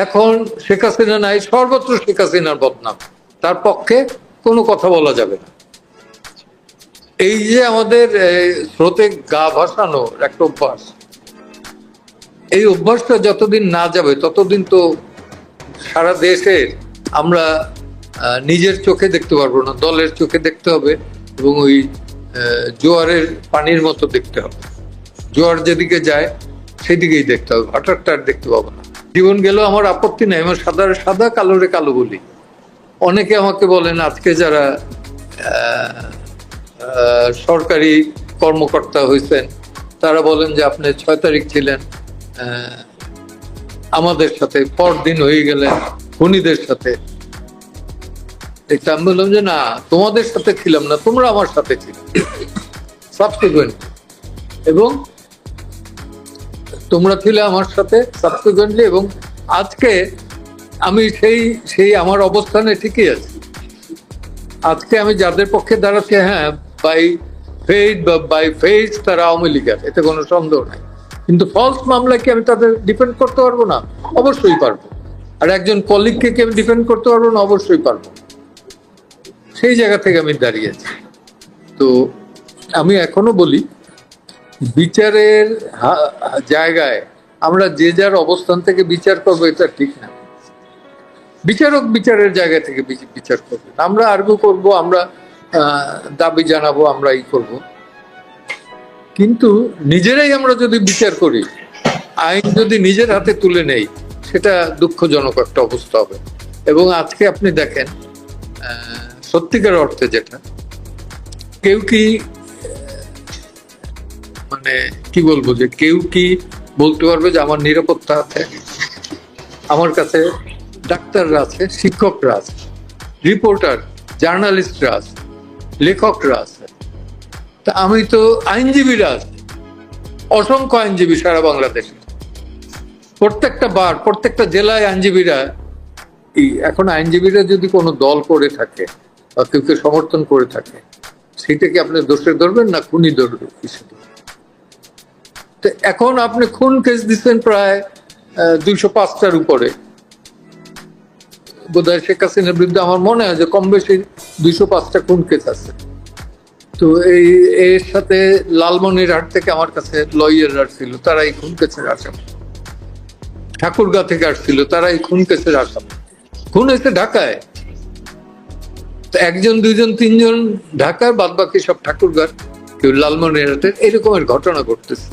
এখন শেখ হাসিনা নাই, সর্বত্র শেখ হাসিনার বদনাম, তার পক্ষে কোনো কথা বলা যাবে না। এই যে আমাদের স্রোতে গা ভাসানোর একটা অভ্যাস, এই অভ্যাসটা যতদিন না যাবে ততদিন তো সারা দেশের আমরা নিজের চোখে দেখতে পারবো না, দলের চোখে দেখতে হবে এবং ওই জোয়ারের পানির মতো দেখতে হবে। জোয়ার যেদিকে যায় সেদিকেই দেখতে হবে, হঠাৎ আর দেখতে পাবো না। জীবন গেলেও আমার আপত্তি নাই, আমার সাদা সাদা কালোরে কালো বলি। অনেকে আমাকে বলেন আজকে যারা সরকারি কর্মকর্তা হয়েছেন তারা বলেন যে আপনি 6 তারিখ ছিলেন আমাদের সাথে, পরদিন হয়ে গেলেন খুনিদের সাথে। আমি বললাম যে না, তোমাদের সাথে ছিলাম না, তোমরা আমার সাথে ছিলে সাবসিকুয়েন্ট, এবং তোমরা ছিলে আমার সাথে সাবসিকুয়েন্টলি, এবং আজকে আমি সেই আমার অবস্থানে ঠিকই আছি। আজকে আমি যাদের পক্ষে দাঁড়াচ্ছি, হ্যাঁ বাই ফেইথ বা বাই ফেইথ তারা আওয়ামী লীগের, এতে কোনো সন্দেহ নাই, কিন্তু ফলস মামলা কি আমি তাদের ডিফেন্ড করতে পারবো না? অবশ্যই পারবো। আর একজন কলিগকে কি আমি ডিফেন্ড করতে পারবো না? অবশ্যই পারবো। সেই জায়গা থেকে আমি দাঁড়িয়েছি। তো আমি এখনো বলি, বিচারের জায়গায় আমরা যে যার অবস্থান থেকে বিচার করবো এটা ঠিক না। বিচারক বিচারের জায়গা থেকে বিচার করবে, আমরা আর্গু করব, আমরা দাবি জানাবো, আমরা এই করব, কিন্তু নিজেরাই আমরা যদি বিচার করি, আইন যদি নিজের হাতে তুলে নেই, সেটা দুঃখজনক একটা অবস্থা হবে। এবং আজকে আপনি দেখেন সত্যিকার অর্থে যেটা, কেউ কি মানে কি বলবো, যে কেউ কি বলতে পারবে যে আমার নিরাপত্তা আছে? আমার কাছে ডাক্তাররা আছে, শিক্ষকরা আছে, রিপোর্টার জার্নালিস্টরা আছে, লেখকরা আছে, তা আমি তো আইনজীবীরা আছে, অসংখ্য আইনজীবী সারা বাংলাদেশে, প্রত্যেকটা জেলায় আইনজীবীরা। এখন আইনজীবীরা যদি কোনো দল করে থাকে বা কেউকে সমর্থন করে থাকে, সেটা কি আপনি দোষে ধরবেন না খুনি ধরবেন? তো এখন আপনি খুন কেস দিচ্ছেন প্রায় 205টার উপরে, বোধহয় শেখ হাসিনার বিরুদ্ধে আমার মনে হয় যে কম বেশি 205টা খুন কেস আছে। তো এর সাথে লালমনিরহাট থেকে আমার কাছে লয়াররা ছিল, তারা এই খুন কেসের আসামি। ঠাকুরগাঁ থেকে আসছিল, তারা এই খুন কেসের আসামি। খুন হয়েছে ঢাকায়, একজন দুইজন তিনজন ঢাকার, বাদ বাকি সব ঠাকুরগাঁর, কেউ লালমনিরহাটের। এরকমের ঘটনা ঘটতেছে,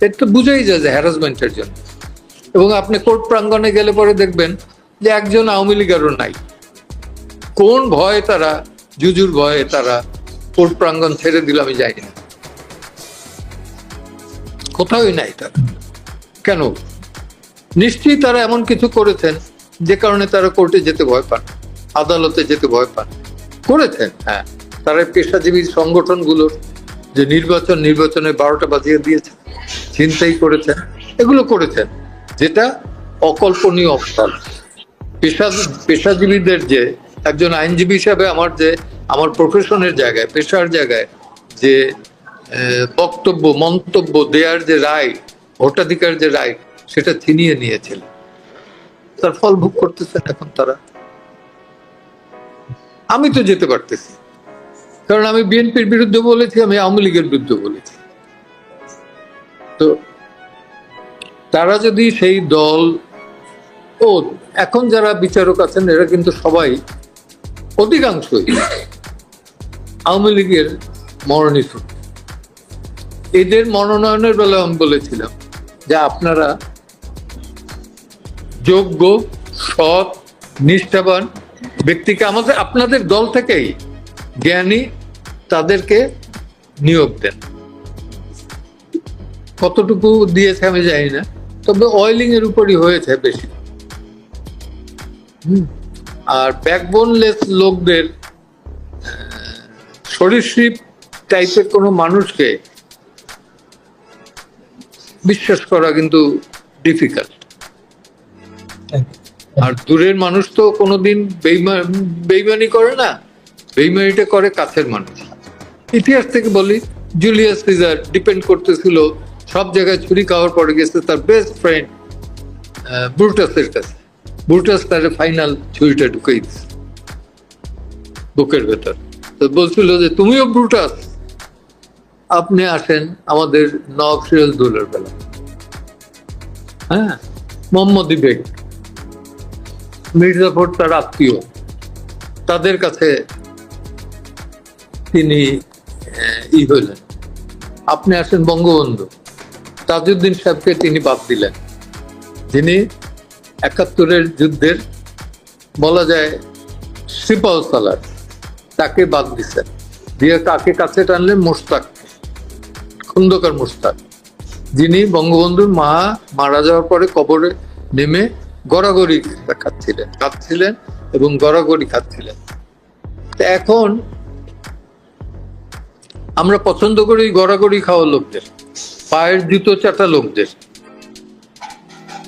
এটা বুঝাই যায় যে হ্যারাসমেন্টের জন্য। এবং আপনি কোর্ট প্রাঙ্গণে গেলে পরে দেখবেন যে একজন আওয়ামী লীগেরও নাই। কোন ভয়ে তারা, জুজুর ভয়ে তারা কোর্ট প্রাঙ্গণ ছেড়ে দিল আমি জানি না, কোথাওই নাই তারা। কেন? নিশ্চয়ই তারা এমন কিছু করেছেন যে কারণে তারা কোর্টে যেতে ভয় পান, আদালতে যেতে ভয় পান। করেছেন, হ্যাঁ, তারা পেশাজীবী সংগঠনগুলোর যে নির্বাচনে 12টা বাজিয়ে দিয়েছে, ছিনতাই করেছেন, এগুলো করেছেন, যেটা অকল্পনীয় অবস্থান। পেশাজীবীদের যে, একজন আইনজীবী হিসাবে আমার প্রফেশনের জায়গায়, পেশার জায়গায় যে বক্তব্য মন্তব্য দেওয়ার যে রাইট, ভোটাধিকার যে রাইট, সেটা ছিনিয়ে নিয়েছিল। তার ফল ভোগ করতেছেন এখন তারা। আমি তো যেতে পারতেছি, কারণ আমি বিএনপির বিরুদ্ধে বলেছি, আমি আওয়ামী লীগের বিরুদ্ধে বলেছি। তো তারা যদি সেই দল, এখন যারা বিচারক আছেন এরা কিন্তু সবাই, অধিকাংশই আওয়ামী লীগের মনোনীত। এদের মনোনয়নের বেলায় আমি বলেছিলাম যে আপনারা যোগ্য, সৎ, নিষ্ঠাবান ব্যক্তিকে আপনাদের দল থেকেই, জ্ঞানী, তাদেরকে নিয়োগ দেন। কতটুকু দিয়েছে আমি জানি না, তবে অয়েলিং এর উপরই হয়েছে বেশি। আর ব্যাকবোনলেস লোকদের, সরীসৃপ টাইপের কোনো মানুষকে বিশ্বাস করা কিন্তু ডিফিকাল্ট। আর দূরের মানুষ তো কোনোদিন বেইমানি করে না, বেইমানিটা করে কাছের মানুষ। ইতিহাস থেকে বলি, জুলিয়াস সিজার ডিপেন্ড করতেছিল সব জায়গায় ছুরি খাওয়ার পরে গেছে তার বেস্ট ফ্রেন্ড ব্রুটাসের কাছে। ব্রুটাস তার ফাইনাল ছুরিটা ঢুকেই দিচ্ছে বুকের ভেতর। তো বলছিল যে তুমিও ব্রুটাস, আপনি আসেন আমাদের নওয়াব সিরাজদৌলের বেলা। হ্যাঁ, মোহাম্মদ বেগ, মির্জাফর তার আত্মীয়, তাদের কাছে তিনি হইলেন। আপনি আসেন বঙ্গবন্ধু, তাজউদ্দিন সাহেবকে তিনি বাদ দিলেন, যিনি ৭১-এর যুদ্ধের বলা যায় সিপাহ সালার, তাকে বাদ দিচ্ছেন, দিয়ে কাকে কাছে টানলেন? মোশতাক, খন্দকার মোশতাক, যিনি বঙ্গবন্ধুর মারা যাওয়ার পরে কবরে নেমে গড়াগড়ি খাচ্ছিলেন এবং গড়াগড়ি খাচ্ছিলেন। এখন আমরা পছন্দ করি গড়াগড়ি খাওয়া লোকদের, পায়ের জুতো চাটা লোকদের,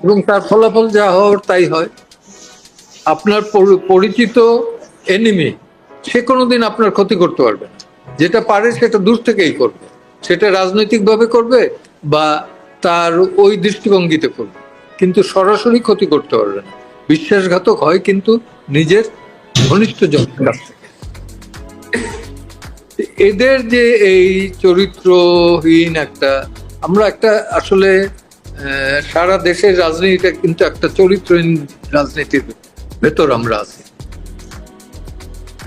এবং তার ফলাফল যা হওয়ার তাই হয়। আপনার পরিচিত এনিমি সে কোনোদিন আপনার ক্ষতি করতে পারবে না, যেটা পারে সেটা দূর থেকেই করবে, সেটা রাজনৈতিকভাবে করবে বা তার ওই দৃষ্টিভঙ্গিতে করবে, কিন্তু সরাসরি ক্ষতি করতে পারবে না। বিশ্বাসঘাতক হয় কিন্তু নিজের ঘনিষ্ঠ জনের কাছ থেকে। এদের যে এই চরিত্রহীন আমরা আসলে সারা দেশের রাজনীতিটা কিন্তু একটা চরিত্রহীন রাজনীতির ভেতর আমরা আছি।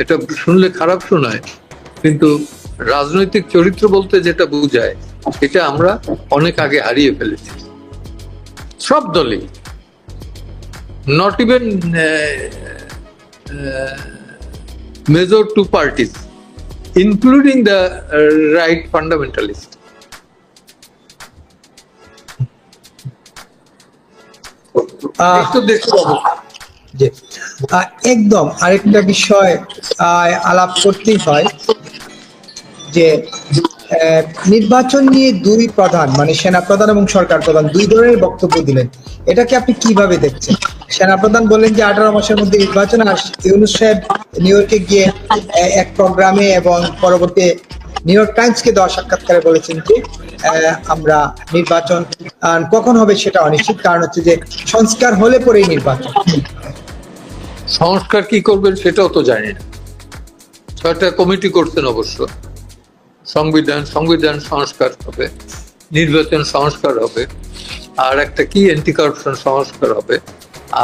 এটা শুনলে খারাপ শোনায়, কিন্তু রাজনৈতিক চরিত্র বলতে যেটা বোঝায় এটা আমরা অনেক আগে হারিয়ে ফেলেছি, সব দলই, not even major two parties, including the right fundamentalist. একদম আরেকটা বিষয় আলাপ করতেই হয় যে নির্বাচন নিয়ে দুই প্রধান, মানে সেনাপ্রধান এবং সরকার প্রধান, দুই ধরনের বক্তব্য দিলেন। এটাকে আপনি কিভাবে দেখছেন? সেনাপ্রধান বললেন যে 18 মাসের মধ্যে নির্বাচন, আর ইউনূস সাহেব নিউ ইয়র্কে গিয়ে এক প্রোগ্রামে এবং পরবর্তী নিউ ইয়র্ক টাইমসকে দেওয়া সাক্ষাৎকারে বলেছেন যে আমরা নির্বাচন কখন হবে সেটা অনিশ্চিত, কারণ হচ্ছে যে সংস্কার হলে পরেই নির্বাচন। সংস্কার কি করবেন সেটাও তো জানি না। 6টা কমিটি করছেন অবশ্য, সংবিধান সংস্কার হবে, নির্বাচন সংস্কার হবে, আর একটা কি অ্যান্টি কারাপশন সংস্কার হবে,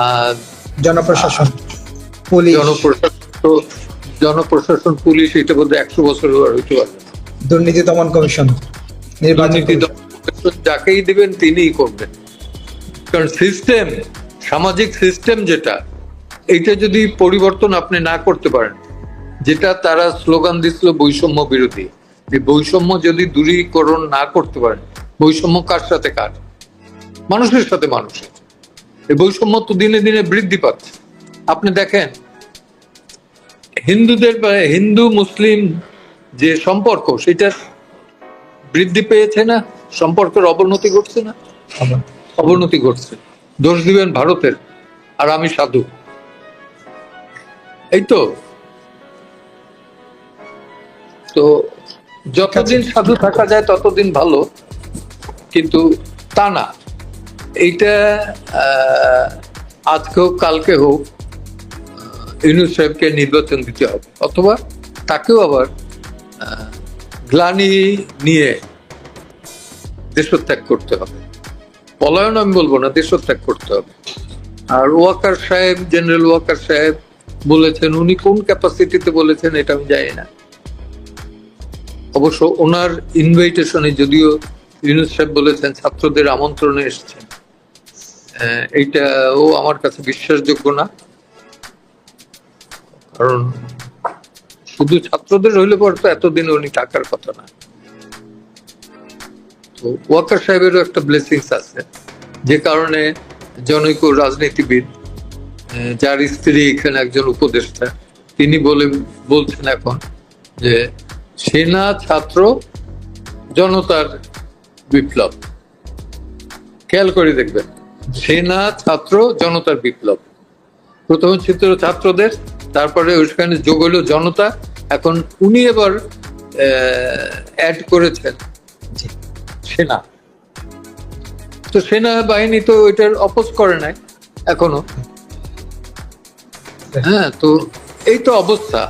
আর জনপ্রশাসন, পুলিশ, জনপ্রশাসন পুলিশ, এটা বোধ 100 বছর হইতে পারবে না। দুর্নীতি দমন কমিশন, যাকেই দিবেন তিনিই করবেন, কারণ সিস্টেম, সামাজিক সিস্টেম যেটা, এইটা যদি পরিবর্তন আপনি না করতে পারেন, যেটা তারা স্লোগান দিছিল বৈষম্য বিরোধী, এই বৈষম্য যদি দূরীকরণ না করতে পারেন, বৈষম্য কার সাথে কার? মানুষের সাথে মানুষের। এই বৈষম্য তো দিনে দিনে বৃদ্ধি পাচ্ছে। আপনি দেখেন হিন্দু মুসলিম যে সম্পর্ক, সেটা বৃদ্ধি পেয়েছে না? সম্পর্কের অবনতি ঘটছে না? অবনতি ঘটছে। দোষ দিবেন ভারতের, আর আমি সাধু, এই তো। তো যতদিন সাধু থাকা যায় ততদিন ভালো, কিন্তু তা না। এইটা আজকে হোক কালকে হোক ইউনূস সাহেবকে নির্বাচন দিতে হবে, অথবা তাকেও আবার গ্লানি নিয়ে দেশত্যাগ করতে হবে। পলায়ন আমি বলবো না, দেশত্যাগ করতে হবে। আর ওয়াকার সাহেব, জেনারেল ওয়াকার সাহেব বলেছেন, উনি কোন ক্যাপাসিটিতে বলেছেন এটা আমি জানি না। অবশ্য ওনার ইনভাইটেশনে, যদিও ইউনূস সাহেব বলেছেন ছাত্রদের আমন্ত্রণে এসেছেন, এইটাও আমার কাছে বিশ্বাসযোগ্য না। কারণ শুধু ছাত্রদের হইলে পর তো এতদিন উনি থাকার কথা না। তো ওয়াকার সাহেবেরও একটা ব্লেসিংস আছে, যে কারণে জনৈক রাজনীতিবিদ, যার স্ত্রী এখানে একজন উপদেষ্টা, তিনি বলছেন এখন যে সেনা ছাত্র জনতার বিপ্লব। খেয়াল করে দেখবেন, সেনা ছাত্র জনতার বিপ্লব। প্রথমে ছিল ছাত্রদের, তারপরে ওইখানে যোগ হলো জনতা, এখন উনি এবার অ্যাড করেছেন সেনা। তো সেনা বাহিনী তো ওইটার অপোজ করে নাই এখনো, হ্যাঁ, তো এই তো অবস্থা।